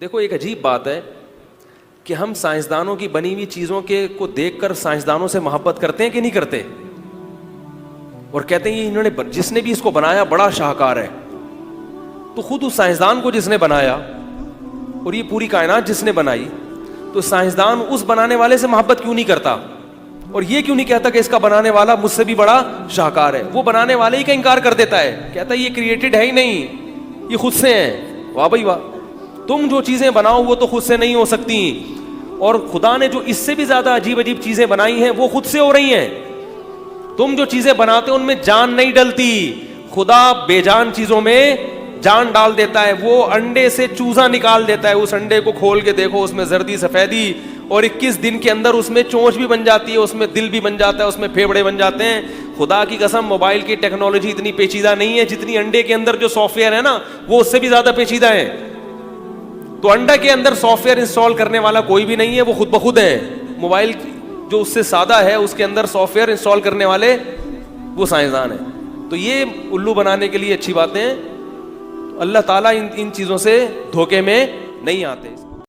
دیکھو ایک عجیب بات ہے کہ ہم سائنسدانوں کی بنی ہوئی چیزوں کے کو دیکھ کر سائنسدانوں سے محبت کرتے ہیں کہ نہیں کرتے, اور کہتے ہیں یہ انہوں نے جس نے بھی اس کو بنایا بڑا شاہکار ہے. تو خود اس سائنسدان کو جس نے بنایا اور یہ پوری کائنات جس نے بنائی, تو سائنسدان اس بنانے والے سے محبت کیوں نہیں کرتا, اور یہ کیوں نہیں کہتا کہ اس کا بنانے والا مجھ سے بھی بڑا شاہکار ہے؟ وہ بنانے والے ہی کا انکار کر دیتا ہے, کہتا ہے یہ کریٹڈ ہے ہی نہیں, یہ خود سے ہیں. واہ بھائی واہ, تم جو چیزیں بناؤ وہ تو خود سے نہیں ہو سکتی, اور خدا نے جو اس سے بھی زیادہ عجیب عجیب چیزیں بنائی ہیں وہ خود سے ہو رہی ہیں. تم جو چیزیں بناتے ہو ان میں جان نہیں ڈلتی, خدا بے جان چیزوں میں جان ڈال دیتا ہے. وہ انڈے سے چوزا نکال دیتا ہے, اس انڈے کو کھول کے دیکھو اس میں زردی سفیدی, اور 21 دن کے اندر اس میں چونچ بھی بن جاتی ہے, اس میں دل بھی بن جاتا ہے, اس میں پھیپھڑے بن جاتے ہیں. خدا کی قسم موبائل کی ٹیکنالوجی اتنی پیچیدہ نہیں ہے جتنی انڈے کے اندر جو سافٹ ویئر ہے نا وہ اس سے بھی زیادہ پیچیدہ ہے. تو انڈا کے اندر سافٹ ویئر انسٹال کرنے والا کوئی بھی نہیں ہے, وہ خود بخود ہے. موبائل جو اس سے سادہ ہے اس کے اندر سافٹ ویئر انسٹال کرنے والے وہ سائنسدان ہیں. تو یہ الو بنانے کے لیے اچھی باتیں ہیں. اللہ تعالیٰ ان چیزوں سے دھوکے میں نہیں آتے.